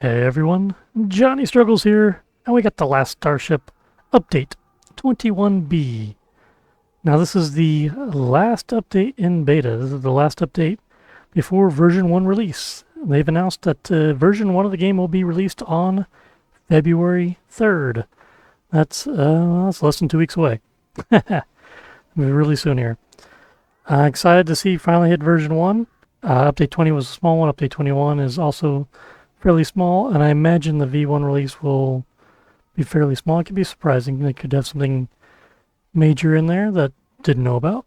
Hey everyone, Johnny Struggles here, and we got the Last Starship update 21B. Now, this is the last update in beta. This is the last update before version 1 release. They've announced that version 1 of the game will be released on February 3rd. That's less than 2 weeks away. Really soon here. Excited to see finally hit version 1. Update 20 was a small one. Update 21 is also fairly small, and I imagine the V1 release will be fairly small. It could be surprising. They could have something major in there that didn't know about.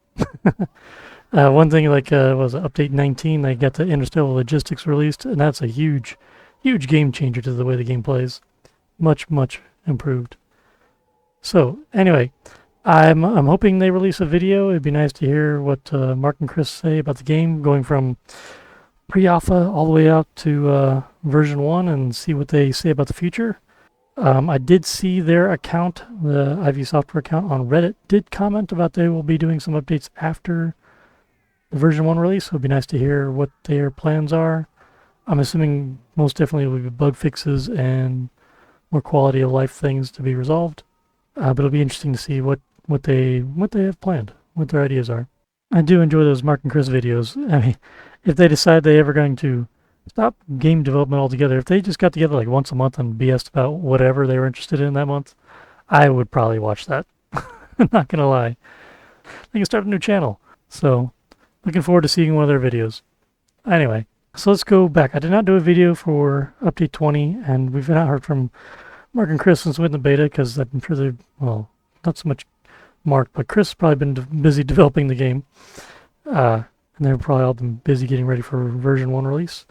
One thing was update 19, they got the interstellar logistics released, and that's a huge game changer to the way the game plays. Much improved. So anyway, I'm hoping they release a video. It'd be nice to hear what Mark and Chris say about the game, going from pre-alpha all the way out to version 1, and see what they say about the future. I did see their account, the ivsoftware account on Reddit, did comment about they will be doing some updates after the version 1 release, so it'd be nice to hear what their plans are. I'm assuming most definitely it will be bug fixes and more quality of life things to be resolved. But it'll be interesting to see what they have planned, what their ideas are. I do enjoy those Mark and Chris videos. I mean, if they decide they ever going to stop game development altogether, if they just got together like once a month and BS'd about whatever they were interested in that month, I would probably watch that. I'm not gonna lie. They can start a new channel. So, looking forward to seeing one of their videos. Anyway, so let's go back. I did not do a video for update 20, and we've not heard from Mark and Chris since we went in the beta, because I'm sure they're, well, not so much Mark, but Chris has probably been busy developing the game. And they've probably all been busy getting ready for version 1 release.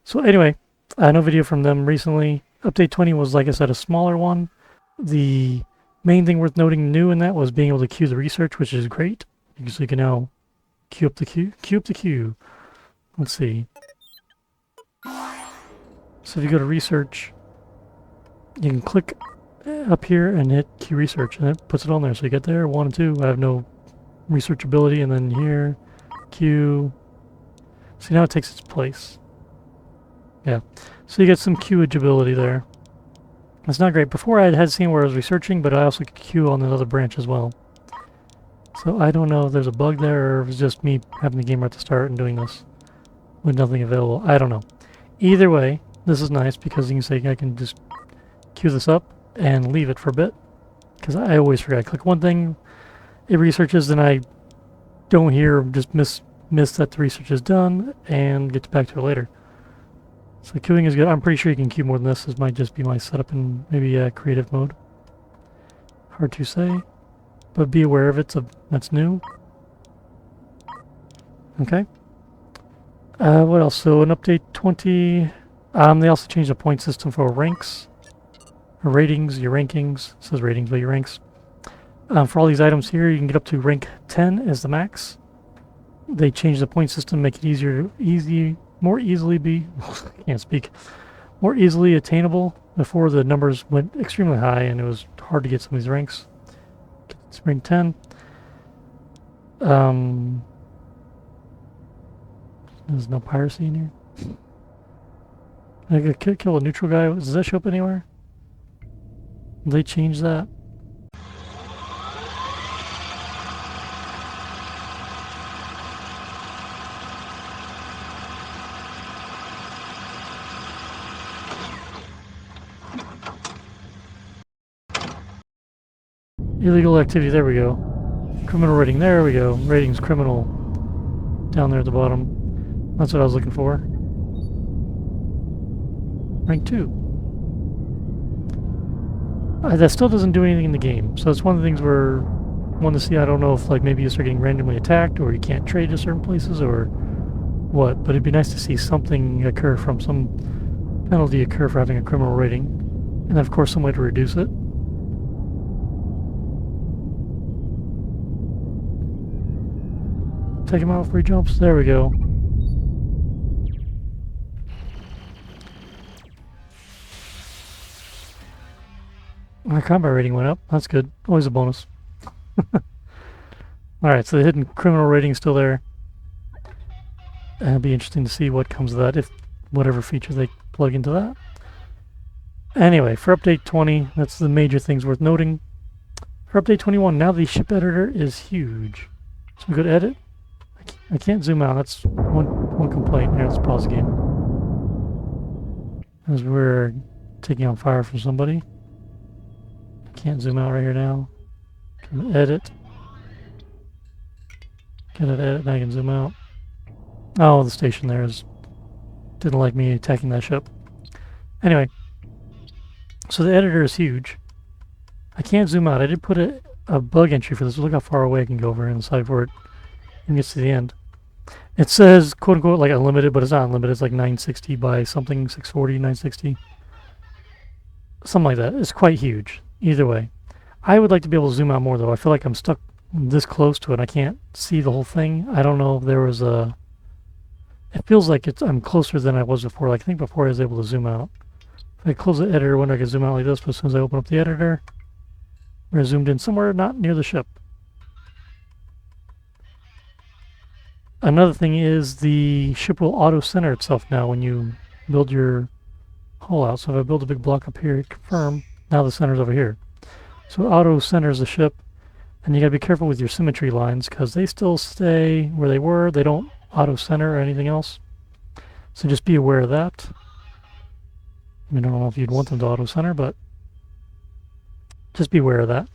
So anyway, no video from them recently. Update 20 was, like I said, a smaller one. The main thing worth noting new in that was being able to queue the research, which is great. So you can now queue up the queue. Let's see. So if you go to research, you can click up here and hit queue research, and it puts it on there. So you get there, 1 and 2. I have no research ability, and then here, queue. See, now it takes its place. Yeah, so you get some queuage ability there. That's not great. Before I had seen where I was researching, but I also could queue on another branch as well. So I don't know if there's a bug there, or if it's just me having the game right at the start and doing this with nothing available. I don't know. Either way, this is nice because you can say I can just queue this up and leave it for a bit. Because I always forget. I click one thing, it researches, then I don't hear, just miss that the research is done, and get back to it later. So queuing is good. I'm pretty sure you can queue more than this. This might just be my setup in maybe creative mode. Hard to say, but be aware of it. That's new. Okay. What else? So in update 20, they also changed the point system for ranks, or ratings. Your rankings, it says ratings, but your ranks. For all these items here, you can get up to rank 10 as the max. They changed the point system, make it more easily attainable. Before, the numbers went extremely high and it was hard to get some of these ranks. It's rank 10. There's no piracy in here. I could kill a neutral guy. Does that show up anywhere? Did they change that? Illegal activity, there we go. Criminal rating, there we go. Ratings criminal. Down there at the bottom. That's what I was looking for. Rank 2. That still doesn't do anything in the game. So it's one of the things we're want to see. I don't know if like maybe you start getting randomly attacked, or you can't trade to certain places, or what. But it'd be nice to see something occur, from some penalty occur for having a criminal rating. And of course some way to reduce it. Take him out before he jumps. There we go. My combat rating went up. That's good. Always a bonus. Alright, so the hidden criminal rating is still there. And it'll be interesting to see what comes of that, if whatever feature they plug into that. Anyway, for update 20, that's the major things worth noting. For update 21, now the ship editor is huge. So we go to edit. I can't zoom out. That's one complaint. Here, let's pause the game. As we're taking on fire from somebody. Can't zoom out right here now. Can edit. Can edit, now I can zoom out. Oh, the station there didn't like me attacking that ship. Anyway, so the editor is huge. I can't zoom out. I did put a bug entry for this. Look how far away I can go over inside before it gets to the end. It says, quote unquote, like unlimited, but it's not unlimited. It's like 960 by something, 640, 960. Something like that. It's quite huge. Either way. I would like to be able to zoom out more, though. I feel like I'm stuck this close to it. I can't see the whole thing. I don't know if there was a... It feels like I'm closer than I was before. Like, I think before I was able to zoom out. If I close the editor window, I can zoom out like this, but as soon as I open up the editor, we're zoomed in somewhere not near the ship. Another thing is the ship will auto-center itself now when you build your hull out. So if I build a big block up here, confirm, now the center's over here. So it auto-centers the ship, and you gotta be careful with your symmetry lines because they still stay where they were. They don't auto-center or anything else. So just be aware of that. I don't know if you'd want them to auto-center, but just be aware of that.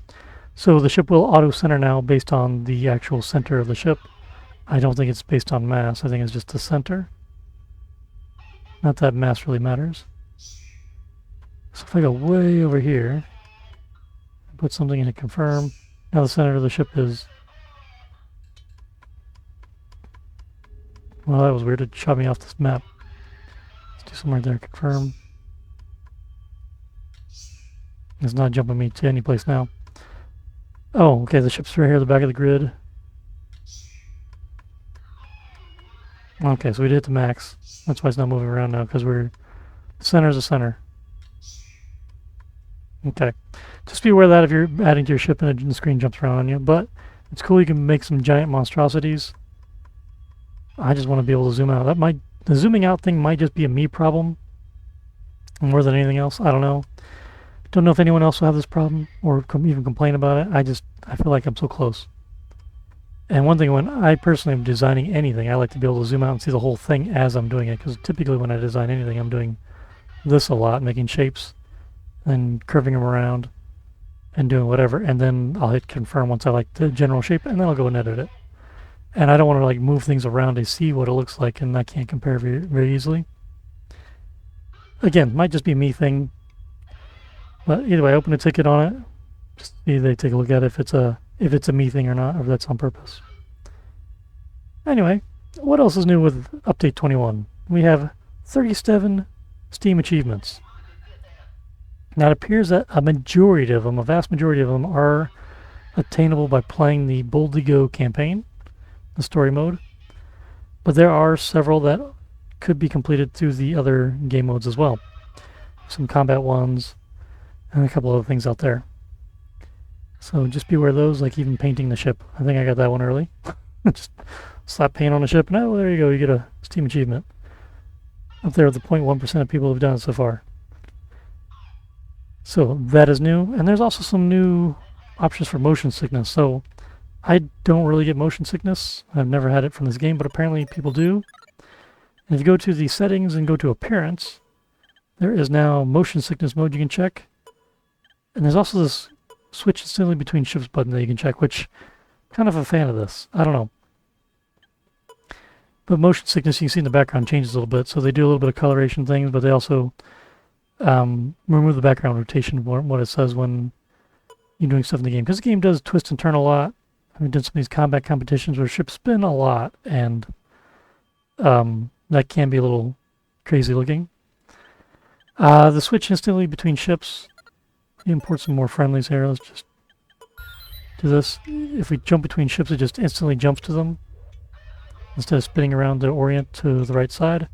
So the ship will auto-center now based on the actual center of the ship. I don't think it's based on mass. I think it's just the center. Not that mass really matters. So if I go way over here, put something in to confirm. Now the center of the ship is... Well, that was weird. It shot me off this map. Let's do something right there. Confirm. It's not jumping me to any place now. Oh, okay. The ship's right here at the back of the grid. Okay, so we did hit the max. That's why it's not moving around now, because the center's the center. Okay. Just be aware of that if you're adding to your ship and the screen jumps around on you. But it's cool you can make some giant monstrosities. I just want to be able to zoom out. The zooming out thing might just be a me problem more than anything else. I don't know. Don't know if anyone else will have this problem or even complain about it. I feel like I'm so close. And one thing, when I personally am designing anything, I like to be able to zoom out and see the whole thing as I'm doing it. Because typically when I design anything, I'm doing this a lot, making shapes and curving them around and doing whatever. And then I'll hit confirm once I like the general shape, and then I'll go and edit it. And I don't want to like move things around to see what it looks like, and I can't compare very, very easily. Again, might just be a me thing. But either way, open a ticket on it. Just see they take a look at it if it's a me thing or not, or if that's on purpose. Anyway, what else is new with Update 21? We have 37 Steam achievements. Now it appears that a vast majority of them, are attainable by playing the Boldly Go campaign, the story mode. But there are several that could be completed through the other game modes as well. Some combat ones, and a couple other things out there. So just be aware of those, like even painting the ship. I think I got that one early. Just slap paint on the ship, and oh, there you go, you get a Steam achievement. Up there with the 0.1% of people who've done it so far. So that is new, and there's also some new options for motion sickness. So I don't really get motion sickness. I've never had it from this game, but apparently people do. And if you go to the settings and go to appearance, there is now motion sickness mode you can check. And there's also this switch instantly between ships button that you can check, which kind of a fan of this. I don't know. But motion sickness, you can see in the background, changes a little bit. So they do a little bit of coloration things, but they also remove the background rotation, what it says when you're doing stuff in the game. Because the game does twist and turn a lot. I've done some of these combat competitions where ships spin a lot, and that can be a little crazy looking. The switch instantly between ships. Import some more friendlies here. Let's just do this. If we jump between ships, it just instantly jumps to them instead of spinning around to orient to the right side.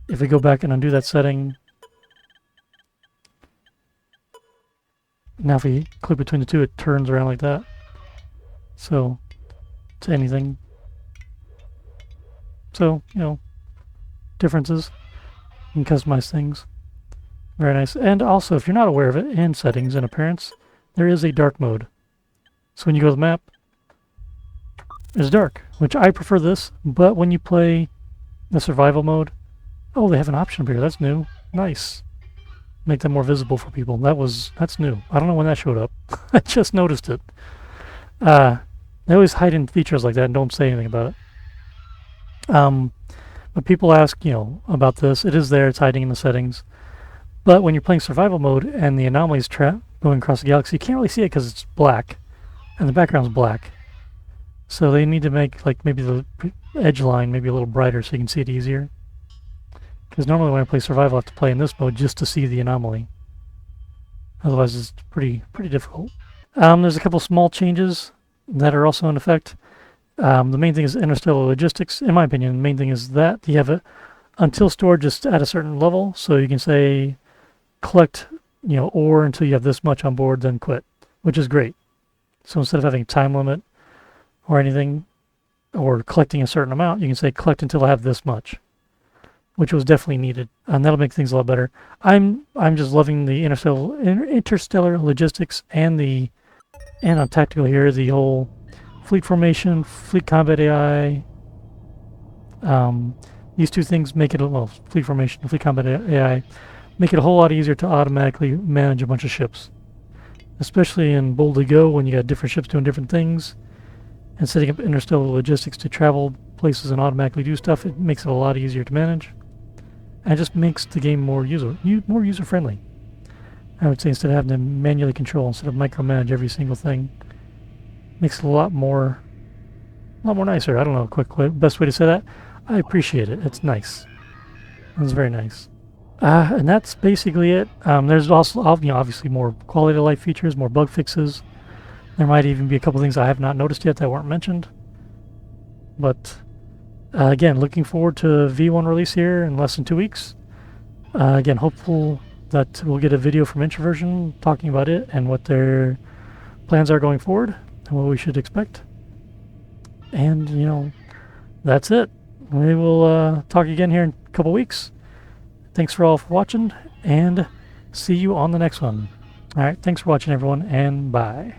If we go back and undo that setting, now if we click between the two, it turns around like that. So, to anything. So, differences. You can customize things. Very nice. And also, if you're not aware of it, in settings and appearance, there is a dark mode. So when you go to the map, it's dark, which I prefer this, but when you play the survival mode, oh, they have an option up here. That's new. Nice. Make them more visible for people. That's new. I don't know when that showed up. I just noticed it. They always hide in features like that and don't say anything about it. But people ask, about this. It is there. It's hiding in the settings. But when you're playing survival mode and the anomalies going across the galaxy, you can't really see it because it's black, and the background's black. So they need to make maybe the edge line maybe a little brighter so you can see it easier. Because normally when I play survival, I have to play in this mode just to see the anomaly. Otherwise, it's pretty difficult. There's a couple small changes that are also in effect. The main thing is interstellar logistics. In my opinion, the main thing is that you have it until storage is at a certain level. So you can say collect, ore until you have this much on board, then quit, which is great. So instead of having a time limit or anything, or collecting a certain amount, you can say collect until I have this much, which was definitely needed, and that'll make things a lot better. I'm just loving the interstellar logistics and on tactical here, the whole fleet formation, fleet combat AI. These two things make it fleet formation and fleet combat AI make it a whole lot easier to automatically manage a bunch of ships, especially in Boldly Go when you got different ships doing different things, and setting up interstellar logistics to travel places and automatically do stuff. It makes it a lot easier to manage, and it just makes the game more user friendly. I would say instead of having to manually control, instead of micromanage every single thing, makes it a lot more nicer. I don't know, best way to say that. I appreciate it. It's nice. It's very nice. And that's basically it. There's also, obviously more quality of life features, more bug fixes. There might even be a couple things I have not noticed yet that weren't mentioned. But again, looking forward to V1 release here in less than 2 weeks. Again, hopeful that we'll get a video from Introversion talking about it and what their plans are going forward and what we should expect. And, that's it. We will talk again here in a couple weeks. Thanks for all for watching, and see you on the next one. All right, thanks for watching, everyone, and bye.